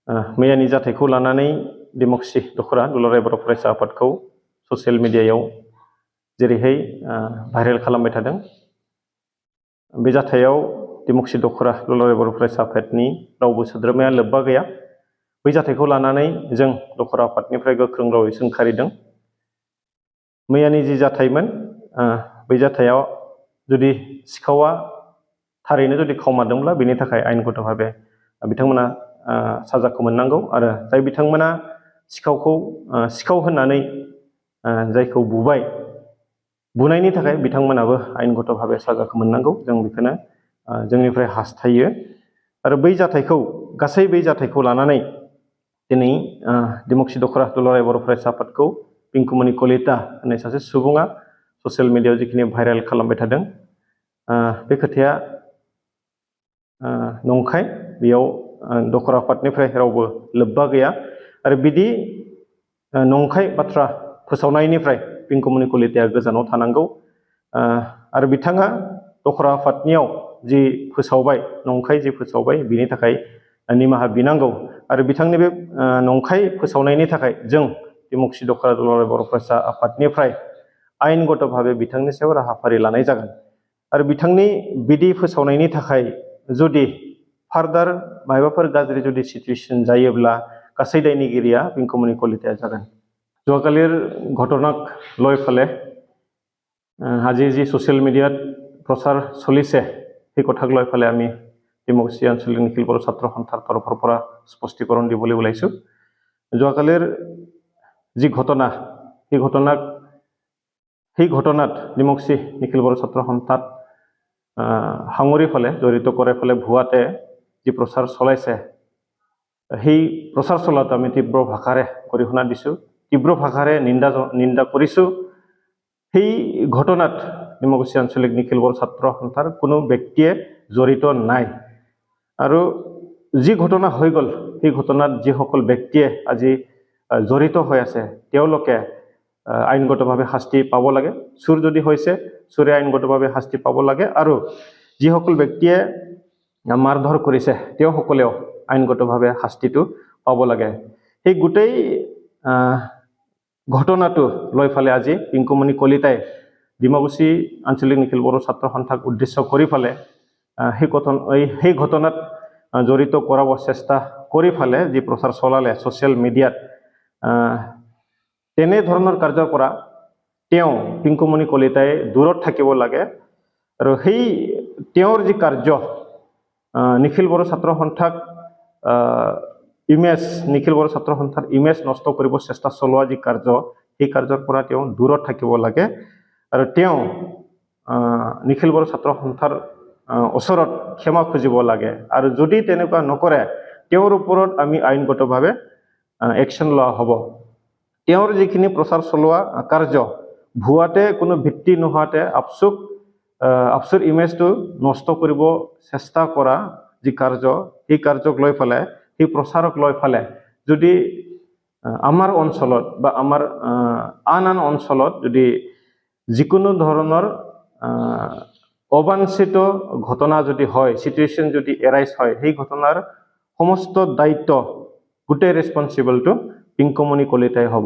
मैयानि जाथायखौ लानानै डेमक्रेसि दखरा दुलाराय बर' फरायसा आफादखौ ससियेल मिडियायाव जेरैहाय भाइरेल खालामबाय थादों। बे जाथायाव डेमक्रेसि दखरा दुलाराय बर' फरायसा आफादनि रावबो सोद्रोमाया लोब्बा गैया। बै जाथायखौ लानानै जों दखरा आफादनिफ्राय गोख्रों रावै सोंखारिदों। मैयानि जि जाथायमोन बै जाथायाव जुदि सिखावा थारैनो जुदि खावमारदोंब्ला बेनि थाखाय आयेनगत भाबे बिथांमोना साजाखौ मोननांगौ आरो जाय बिथांमोना सिखावखौ सिखाव होननानै जायखौ बुनायनि थाखाय बिथांमोनाबो आयेनगत भाबे साजाखौ मोननांगौ जों बेखौनो जोंनिफ्राय हास्थायो। आरो बै जाथायखौ गासै बै जाथायखौ लानानै दिनै डेमक्रेसि दखरा दुलाराय बर' फरायसा आफादखौ पिंकुमणि कलिता होननाय सासे सुबुङा ससियेल मिडियायाव जिखिनि भाइरेल खालामबाय थादों बे खोथाया नंखाय। बेयाव दखरा आफादनिफ्राय रावबो लोब्बा गैया आरो बिदि नंखाय बाथ्रा फोसावनायनिफ्राय पिंकुमणि कलिताया गोजानाव थानांगौ। आरो बिथाङा दखरा आफादनियाव जि फोसावबाय नंखाय जि फोसावबाय बिनि थाखाय निमाहा बिनांगौ आरो बिथांनि बे नंखाय फोसावनायनि थाखाय जों डेमक्रेसि दखरा दुलाराय बर' फरायसा आफादनिफ्राय आयेनगत भाबे बिथांनि सायाव राहाफारि लानाय जागोन। आरो बिथांनि बिदि फोसावनायनि थाखाय जुदि फार्दार माबाफोर गाज्रि जुदि सिचुएसन जायोब्ला गासै दायनिगिरिया पिंकुमणि कलिताया जागोन। যোৱাকালিৰ ঘটনাক লৈ ফালে আজি যি ছ'চিয়েল মিডিয়াত প্ৰচাৰ চলিছে সেই কথাক লৈ ফালে আমি ডেমক্ৰেসি আঞ্চলিক নিখিল বড়ো ছাত্ৰ সন্থাৰ তৰফৰ পৰা স্পষ্টীকৰণ দিবলৈ ওলাইছোঁ। যোৱাকালিৰ যি ঘটনা সেই ঘটনাত ডেমক্ৰেসি নিখিল বড়ো ছাত্ৰ সন্থাত সাঙুৰি ফালে জড়িত কৰে ফালে ভুৱাতে যি প্ৰচাৰ চলাইছে সেই প্ৰচাৰ চলাত আমি তীব্ৰ ভাষাৰে গৰিহণা দিছোঁ, তীব্ৰ ভাষাৰে নিন্দা কৰিছোঁ। সেই ঘটনাত ডেমক্ৰেসি আঞ্চলিক নিখিল বড়ো ছাত্ৰ সন্থাৰ কোনো ব্যক্তিয়ে জড়িত নাই। আৰু যি ঘটনা হৈ গ'ল সেই ঘটনাত যিসকল ব্যক্তিয়ে আজি জড়িত হৈ আছে তেওঁলোকে আইনগতভাৱে শাস্তি পাব লাগে। চুৰ যদি হৈছে চুৰে আইনগতভাৱে শাস্তি পাব লাগে আৰু যিসকল ব্যক্তিয়ে মাৰধৰ কৰিছে তেওঁসকলেও আইনগতভাৱে শাস্তিটো পাব লাগে। সেই গোটেই ঘটনাটো লৈ ফালে আজি পিংকুমণি কলিতাই ডিমাকুছী আঞ্চলিক নিখিল বড়ো ছাত্ৰ সন্থাক উদ্দেশ্য কৰি ফালে সেই ঘটনাত জড়িত কৰাব চেষ্টা কৰি ফালে যি প্ৰচাৰ চলালে ছ'চিয়েল মিডিয়াত তেনেধৰণৰ কাৰ্যৰ পৰা তেওঁ পিংকুমণি কলিতাই দূৰত থাকিব লাগে। আৰু সেই তেওঁৰ যি কাৰ্য নিখিল বড়ো ছাত্ৰ সন্থাক নিখিল বড়ো ছাত্ৰ সন্থাৰ ইমেজ নষ্ট কৰিব চেষ্টা চলোৱা যি কাৰ্য সেই কাৰ্যৰ পৰা তেওঁ দূৰত থাকিব লাগে। আৰু তেওঁ নিখিল বড়ো ছাত্ৰ সন্থাৰ ওচৰত ক্ষমা খুজিব লাগে। আৰু যদি তেনেকুৱা নকৰে তেওঁৰ ওপৰত আমি আইনগতভাৱে একশ্যন লোৱা হ'ব। তেওঁৰ যিখিনি প্ৰচাৰ চলোৱা কাৰ্য ভুৱাতে কোনো ভিত্তি নোহোৱাতে আফচুৰ ইমেজটো নষ্ট কৰিব চেষ্টা কৰা যি কাৰ্য সেই কাৰ্যক লৈ ফালে সেই প্ৰচাৰক লৈ ফালে যদি আমাৰ অঞ্চলত বা আমাৰ আন অঞ্চলত যদি যিকোনো ধৰণৰ অবাঞ্ছিত ঘটনা যদি হয়, চিটুৱেশ্যন যদি এৰাইজ হয়, সেই ঘটনাৰ সমস্ত দায়িত্ব গোটেই ৰেছপনচিবলটো পিংকুমণি কলিতাই হ'ব।